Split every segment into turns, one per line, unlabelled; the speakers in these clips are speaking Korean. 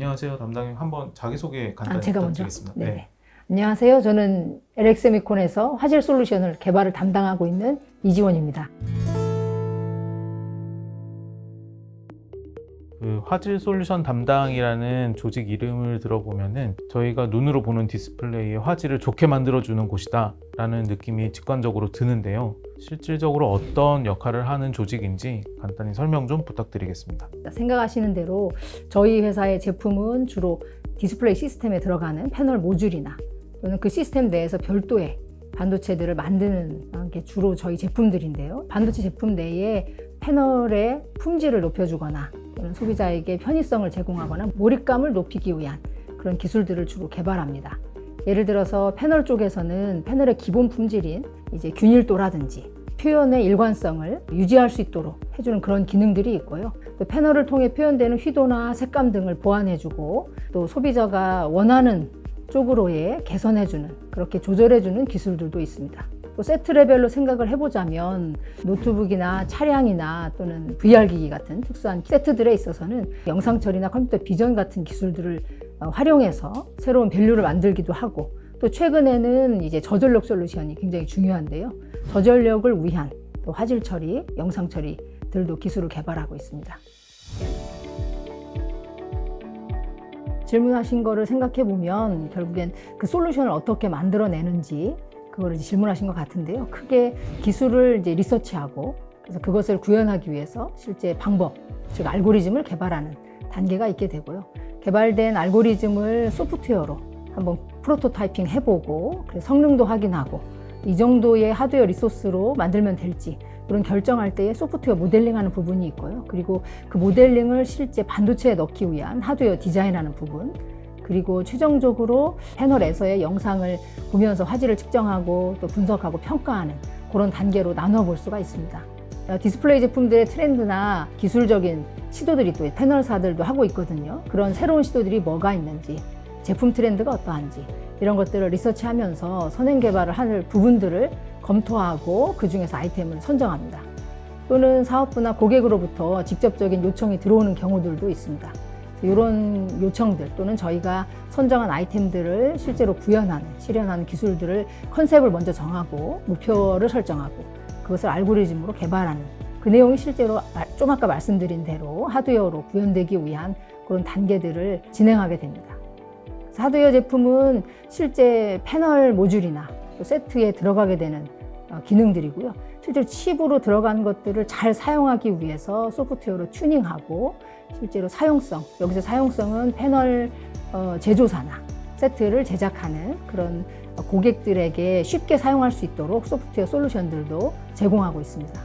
안녕하세요. 담당님 한번 자기소개 간단히
제가 먼저?
부탁드리겠습니다.
네. 안녕하세요. 저는 LX미콘에서 화질 솔루션을 개발을 담당하고 있는 이지원입니다.
그 화질 솔루션 담당이라는 조직 이름을 들어보면은 저희가 눈으로 보는 디스플레이의 화질을 좋게 만들어주는 곳이다 라는 느낌이 직관적으로 드는데요. 실질적으로 어떤 역할을 하는 조직인지 간단히 설명 좀 부탁드리겠습니다.
생각하시는 대로 저희 회사의 제품은 주로 디스플레이 시스템에 들어가는 패널 모듈이나 또는 그 시스템 내에서 별도의 반도체들을 만드는 게 주로 저희 제품들인데요. 반도체 제품 내에 패널의 품질을 높여주거나 또는 소비자에게 편의성을 제공하거나 몰입감을 높이기 위한 그런 기술들을 주로 개발합니다. 예를 들어서 패널 쪽에서는 패널의 기본 품질인 이제 균일도라든지 표현의 일관성을 유지할 수 있도록 해주는 그런 기능들이 있고요. 또 패널을 통해 표현되는 휘도나 색감 등을 보완해주고 또 소비자가 원하는 쪽으로의 개선해주는 그렇게 조절해주는 기술들도 있습니다. 또 세트 레벨로 생각을 해보자면 노트북이나 차량이나 또는 VR기기 같은 특수한 세트들에 있어서는 영상 처리나 컴퓨터 비전 같은 기술들을 활용해서 새로운 밸류를 만들기도 하고 또 최근에는 이제 저전력 솔루션이 굉장히 중요한데요. 저전력을 위한 또 화질 처리, 영상 처리들도 기술을 개발하고 있습니다. 질문하신 거를 생각해 보면 결국엔 그 솔루션을 어떻게 만들어내는지 그거를 질문하신 것 같은데요. 크게 기술을 이제 리서치하고 그래서 그것을 구현하기 위해서 실제 방법, 즉 알고리즘을 개발하는 단계가 있게 되고요. 개발된 알고리즘을 소프트웨어로 한번 프로토타이핑 해보고 성능도 확인하고 이 정도의 하드웨어 리소스로 만들면 될지 그런 결정할 때에 소프트웨어 모델링하는 부분이 있고요. 그리고 그 모델링을 실제 반도체에 넣기 위한 하드웨어 디자인하는 부분, 그리고 최종적으로 패널에서의 영상을 보면서 화질을 측정하고 또 분석하고 평가하는 그런 단계로 나눠볼 수가 있습니다. 디스플레이 제품들의 트렌드나 기술적인 시도들이 또 패널사들도 하고 있거든요. 그런 새로운 시도들이 뭐가 있는지, 제품 트렌드가 어떠한지 이런 것들을 리서치하면서 선행 개발을 할 부분들을 검토하고 그 중에서 아이템을 선정합니다. 또는 사업부나 고객으로부터 직접적인 요청이 들어오는 경우들도 있습니다. 이런 요청들 또는 저희가 선정한 아이템들을 실제로 구현하는, 실현하는 기술들을 컨셉을 먼저 정하고 목표를 설정하고 그것을 알고리즘으로 개발하는 그 내용이 실제로 좀 아까 말씀드린 대로 하드웨어로 구현되기 위한 그런 단계들을 진행하게 됩니다. 하드웨어 제품은 실제 패널 모듈이나 또 세트에 들어가게 되는 기능들이고요. 실제로 칩으로 들어간 것들을 잘 사용하기 위해서 소프트웨어로 튜닝하고 실제로 사용성, 여기서 사용성은 패널 제조사나 세트를 제작하는 그런 고객들에게 쉽게 사용할 수 있도록 소프트웨어 솔루션들도 제공하고 있습니다.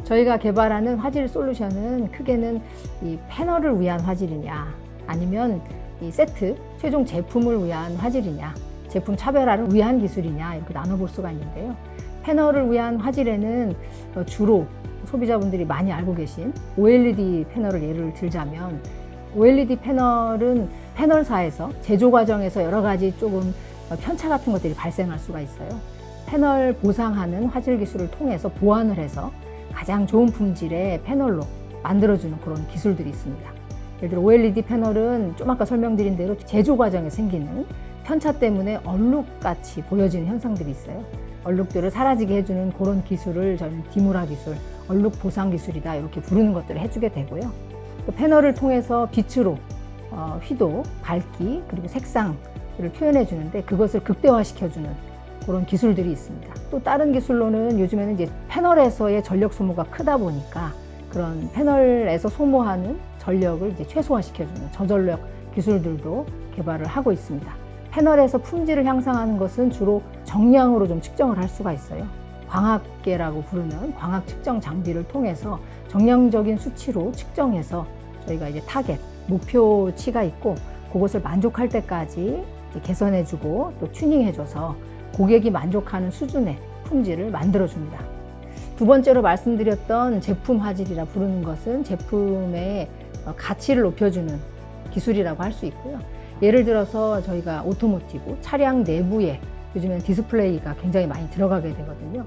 저희가 개발하는 화질 솔루션은 크게는 이 패널을 위한 화질이냐 아니면 이 세트, 최종 제품을 위한 화질이냐 제품 차별화를 위한 기술이냐 이렇게 나눠볼 수가 있는데요. 패널을 위한 화질에는 주로 소비자분들이 많이 알고 계신 OLED 패널을 예를 들자면 OLED 패널은 패널사에서 제조 과정에서 여러 가지 조금 편차 같은 것들이 발생할 수가 있어요. 패널 보상하는 화질 기술을 통해서 보완을 해서 가장 좋은 품질의 패널로 만들어주는 그런 기술들이 있습니다. 예를 들어 OLED 패널은 좀 아까 설명드린 대로 제조 과정에 생기는 편차 때문에 얼룩같이 보여지는 현상들이 있어요. 얼룩들을 사라지게 해주는 그런 기술을 저희는 디무라 기술, 얼룩 보상 기술이다 이렇게 부르는 것들을 해주게 되고요. 또 패널을 통해서 빛으로 휘도, 밝기 그리고 색상을 표현해 주는데 그것을 극대화시켜주는 그런 기술들이 있습니다. 또 다른 기술로는 요즘에는 이제 패널에서의 전력 소모가 크다 보니까 그런 패널에서 소모하는 전력을 이제 최소화시켜주는 저전력 기술들도 개발을 하고 있습니다. 패널에서 품질을 향상하는 것은 주로 정량으로 좀 측정을 할 수가 있어요. 광학계라고 부르는 광학 측정 장비를 통해서 정량적인 수치로 측정해서 저희가 이제 타겟, 목표치가 있고 그것을 만족할 때까지 개선해주고 또 튜닝해줘서 고객이 만족하는 수준의 품질을 만들어줍니다. 두 번째로 말씀드렸던 제품 화질이라 부르는 것은 제품의 가치를 높여주는 기술이라고 할 수 있고요. 예를 들어서 저희가 오토모티브, 차량 내부에 요즘엔 디스플레이가 굉장히 많이 들어가게 되거든요.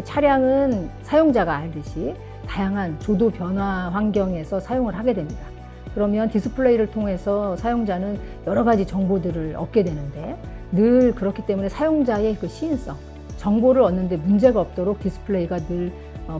차량은 사용자가 알듯이 다양한 조도 변화 환경에서 사용을 하게 됩니다. 그러면 디스플레이를 통해서 사용자는 여러 가지 정보들을 얻게 되는데 늘 그렇기 때문에 사용자의 그 시인성, 정보를 얻는데 문제가 없도록 디스플레이가 늘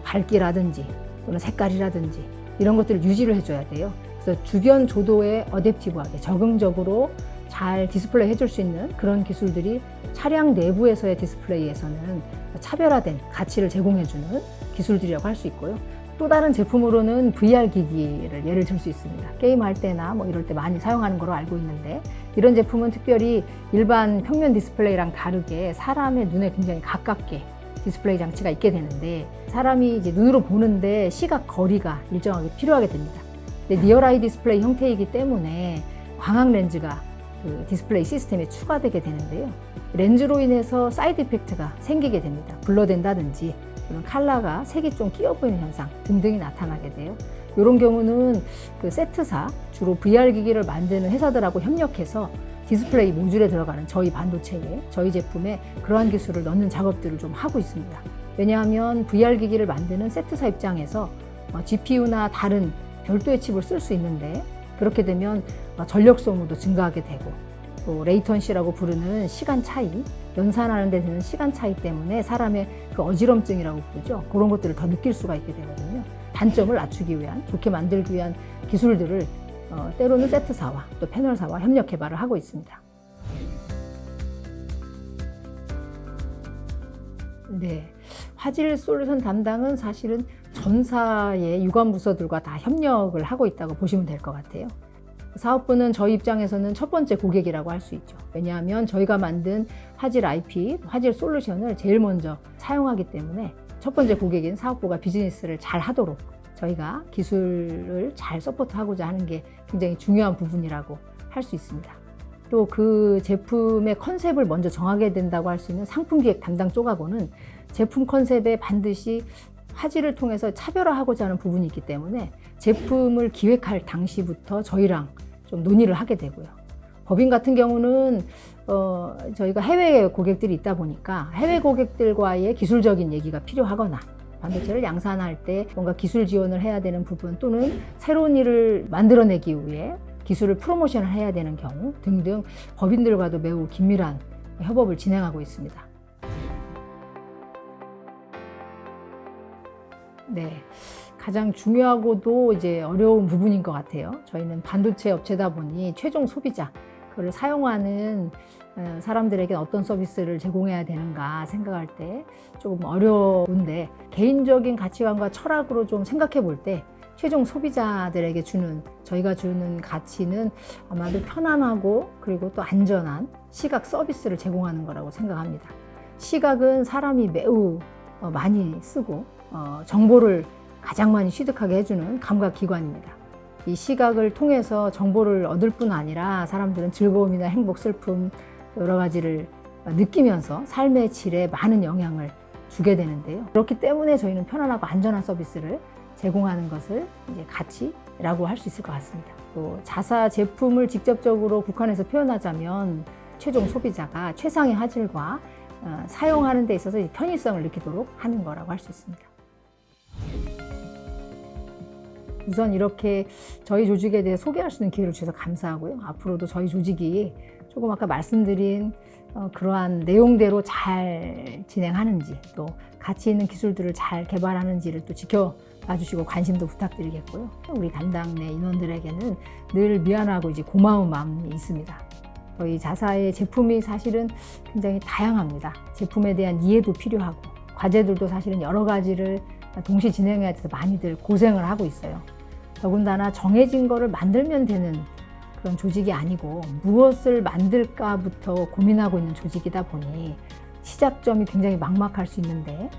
밝기라든지 또는 색깔이라든지 이런 것들을 유지를 해줘야 돼요. 그래서 주변 조도에 어댑티브하게 적응적으로 잘 디스플레이 해줄 수 있는 그런 기술들이 차량 내부에서의 디스플레이에서는 차별화된 가치를 제공해주는 기술들이라고 할 수 있고요. 또 다른 제품으로는 VR 기기를 예를 들 수 있습니다. 게임할 때나 뭐 이럴 때 많이 사용하는 거로 알고 있는데 이런 제품은 특별히 일반 평면 디스플레이랑 다르게 사람의 눈에 굉장히 가깝게 디스플레이 장치가 있게 되는데 사람이 이제 눈으로 보는데 시각 거리가 일정하게 필요하게 됩니다. 근데 니어라이 디스플레이 형태이기 때문에 광학 렌즈가 그 디스플레이 시스템에 추가되게 되는데요. 렌즈로 인해서 사이드 이펙트가 생기게 됩니다. 블러된다든지 그런 컬러가 색이 좀 끼어 보이는 현상 등등이 나타나게 돼요. 이런 경우는 그 세트사, 주로 VR 기기를 만드는 회사들하고 협력해서 디스플레이 모듈에 들어가는 저희 반도체에, 저희 제품에 그러한 기술을 넣는 작업들을 좀 하고 있습니다. 왜냐하면 VR 기기를 만드는 세트사 입장에서 GPU나 다른 별도의 칩을 쓸 수 있는데 그렇게 되면 전력 소모도 증가하게 되고 또 레이턴시라고 부르는 시간 차이, 연산하는 데 드는 시간 차이 때문에 사람의 그 어지럼증이라고 부르죠. 그런 것들을 더 느낄 수가 있게 되거든요. 단점을 낮추기 위한, 좋게 만들기 위한 기술들을 때로는 세트사와 또 패널사와 협력 개발을 하고 있습니다. 네, 화질 솔루션 담당은 사실은 전사의 유관 부서들과 다 협력을 하고 있다고 보시면 될 것 같아요. 사업부는 저희 입장에서는 첫 번째 고객이라고 할 수 있죠. 왜냐하면 저희가 만든 화질 IP, 화질 솔루션을 제일 먼저 사용하기 때문에 첫 번째 고객인 사업부가 비즈니스를 잘 하도록 저희가 기술을 잘 서포트하고자 하는 게 굉장히 중요한 부분이라고 할 수 있습니다. 또 그 제품의 컨셉을 먼저 정하게 된다고 할 수 있는 상품기획 담당 쪽하고는 제품 컨셉에 반드시 화질을 통해서 차별화하고자 하는 부분이 있기 때문에 제품을 기획할 당시부터 저희랑 좀 논의를 하게 되고요. 법인 같은 경우는 저희가 해외 고객들이 있다 보니까 해외 고객들과의 기술적인 얘기가 필요하거나 반도체를 양산할 때 뭔가 기술 지원을 해야 되는 부분 또는 새로운 일을 만들어내기 위해 기술을 프로모션을 해야 되는 경우 등등 법인들과도 매우 긴밀한 협업을 진행하고 있습니다. 네, 가장 중요하고도 이제 어려운 부분인 것 같아요. 저희는 반도체 업체다 보니 최종 소비자, 그걸 사용하는 사람들에게 어떤 서비스를 제공해야 되는가 생각할 때 조금 어려운데 개인적인 가치관과 철학으로 좀 생각해 볼 때 최종 소비자들에게 주는 저희가 주는 가치는 아마도 편안하고 그리고 또 안전한 시각 서비스를 제공하는 거라고 생각합니다. 시각은 사람이 매우 많이 쓰고 정보를 가장 많이 취득하게 해주는 감각기관입니다. 이 시각을 통해서 정보를 얻을 뿐 아니라 사람들은 즐거움이나 행복, 슬픔 여러 가지를 느끼면서 삶의 질에 많은 영향을 주게 되는데요. 그렇기 때문에 저희는 편안하고 안전한 서비스를 제공하는 것을 이제 가치라고 할 수 있을 것 같습니다. 또 자사 제품을 직접적으로 국한해서 표현하자면 최종 소비자가 최상의 화질과 사용하는 데 있어서 편의성을 느끼도록 하는 거라고 할 수 있습니다. 우선 이렇게 저희 조직에 대해 소개할 수 있는 기회를 주셔서 감사하고요. 앞으로도 저희 조직이 조금 아까 말씀드린 그러한 내용대로 잘 진행하는지 또 가치 있는 기술들을 잘 개발하는지를 또 지켜봐 주시고 관심도 부탁드리겠고요. 우리 담당 내 인원들에게는 늘 미안하고 이제 고마운 마음이 있습니다. 저희 자사의 제품이 사실은 굉장히 다양합니다. 제품에 대한 이해도 필요하고 과제들도 사실은 여러 가지를 동시 진행해야 돼서 많이들 고생을 하고 있어요. 더군다나 정해진 거를 만들면 되는 그런 조직이 아니고 무엇을 만들까부터 고민하고 있는 조직이다 보니 시작점이 굉장히 막막할 수 있는데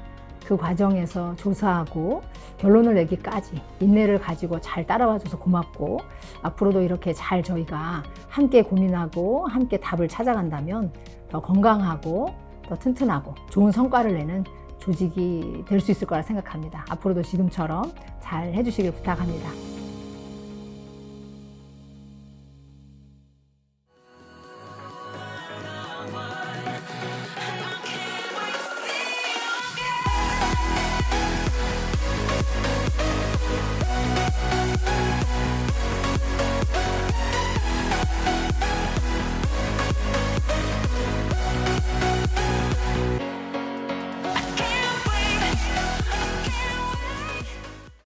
그 과정에서 조사하고 결론을 내기까지 인내를 가지고 잘 따라와줘서 고맙고 앞으로도 이렇게 잘 저희가 함께 고민하고 함께 답을 찾아간다면 더 건강하고 더 튼튼하고 좋은 성과를 내는 조직이 될 수 있을 거라 생각합니다. 앞으로도 지금처럼 잘 해주시길 부탁합니다.